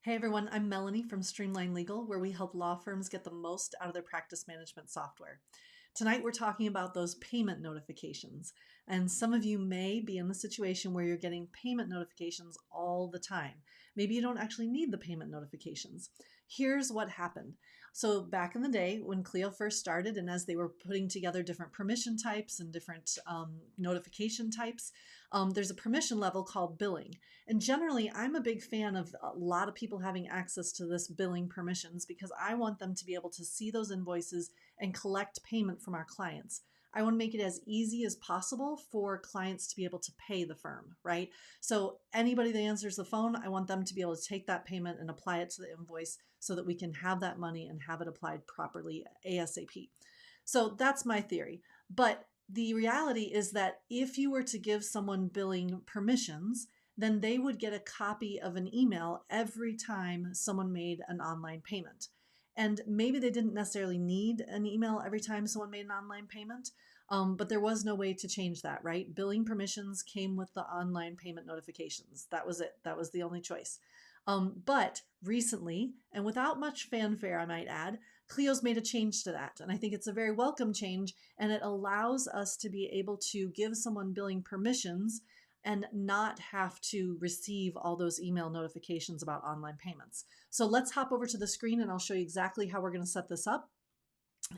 Hey everyone, I'm Melanie from Streamlined Legal, where we help law firms get the most out of their practice management software. Tonight we're talking about those payment notifications. And some of you may be in the situation where you're getting payment notifications all the time. Maybe you don't actually need the payment notifications. Here's what happened. So back in the day when Clio first started, and as they were putting together different permission types and different notification types, there's a permission level called billing. And generally, I'm a big fan of a lot of people having access to this billing permissions because I want them to be able to see those invoices and collect payment from our clients. I want to make it as easy as possible for clients to be able to pay the firm, right? So anybody that answers the phone, I want them to be able to take that payment and apply it to the invoice so that we can have that money and have it applied properly ASAP. So that's my theory. But the reality is that if you were to give someone billing permissions, then they would get a copy of an email every time someone made an online payment. And maybe they didn't necessarily need an email every time someone made an online payment, but there was no way to change that, right? Billing permissions came with the online payment notifications. That was it. That was the only choice. But recently, and without much fanfare, I might add, Clio's made a change to that. And I think it's a very welcome change, and it allows us to be able to give someone billing permissions and not have to receive all those email notifications about online payments. So let's hop over to the screen and I'll show you exactly how we're going to set this up.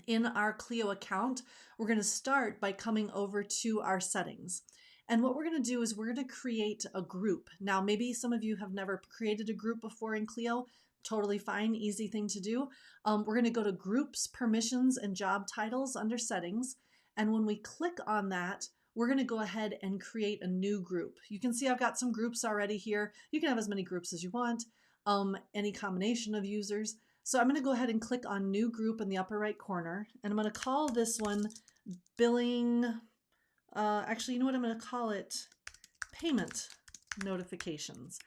In our Clio account, we're going to start by coming over to our settings. And what we're going to do is we're going to create a group. Now, maybe some of you have never created a group before in Clio. Totally fine, easy thing to do. We're going to go to Groups, Permissions, and Job Titles under Settings. And when we click on that, we're going to go ahead and create a new group. You can see I've got some groups already here. You can have as many groups as you want, any combination of users. So I'm going to go ahead and click on New Group in the upper right corner, and I'm going to call this one Billing, actually, you know what I'm going to call it? Payment Notifications.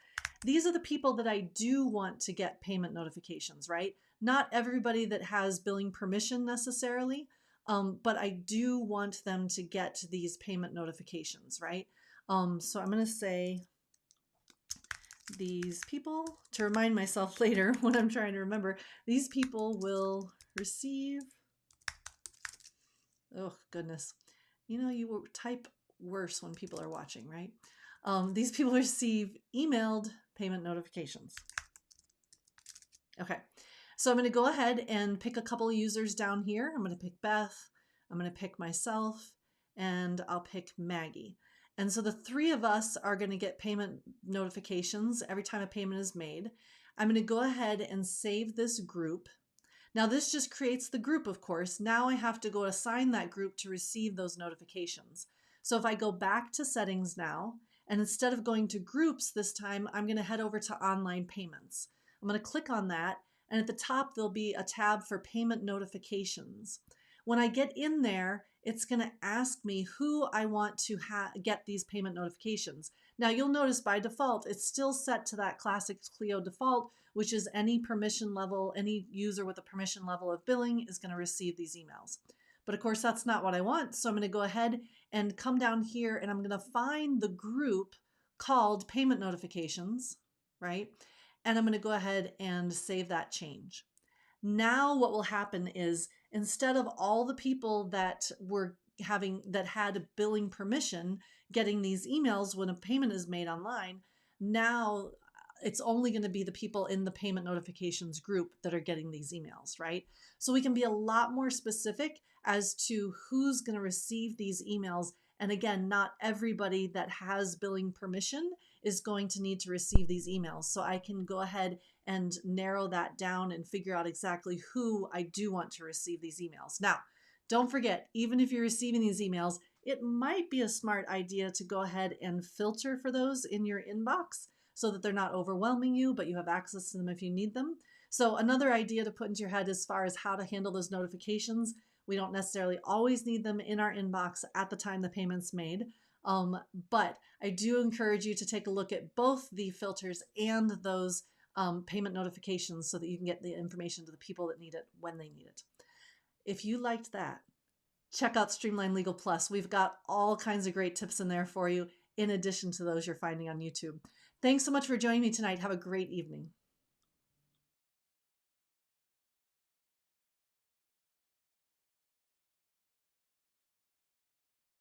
These are the people that I do want to get payment notifications, right? Not everybody that has billing permission necessarily, but I do want them to get these payment notifications, right? So I'm going to say these people, to remind myself later when I'm trying to remember, these people will receive, oh goodness, you know, you will type worse when people are watching, right? These people receive emailed payment notifications. Okay, so I'm going to go ahead and pick a couple of users down here. I'm going to pick Beth, I'm going to pick myself, and I'll pick Maggie. And so the three of us are going to get payment notifications every time a payment is made. I'm going to go ahead and save this group. Now this just creates the group, of course. Now I have to go assign that group to receive those notifications. So if I go back to settings now, and instead of going to groups this time, I'm going to head over to online payments. I'm going to click on that, and at the top there'll be a tab for payment notifications. When I get in there, it's going to ask me who I want to get these payment notifications. Now you'll notice by default, it's still set to that classic Clio default, which is any permission level, any user with a permission level of billing is going to receive these emails. But of course, that's not what I want. So I'm going to go ahead and come down here and I'm going to find the group called payment notifications, right? And I'm going to go ahead and save that change. Now what will happen is instead of all the people that had billing permission getting these emails when a payment is made online, now it's only going to be the people in the payment notifications group that are getting these emails, right? So we can be a lot more specific as to who's going to receive these emails. And again, not everybody that has billing permission is going to need to receive these emails. So I can go ahead and narrow that down and figure out exactly who I do want to receive these emails. Now, don't forget, even if you're receiving these emails, it might be a smart idea to go ahead and filter for those in your inbox so that they're not overwhelming you, but you have access to them if you need them. So another idea to put into your head as far as how to handle those notifications, we don't necessarily always need them in our inbox at the time the payment's made. But I do encourage you to take a look at both the filters and those payment notifications so that you can get the information to the people that need it when they need it. If you liked that, check out Streamline Legal Plus. We've got all kinds of great tips in there for you in addition to those you're finding on YouTube. Thanks so much for joining me tonight. Have a great evening.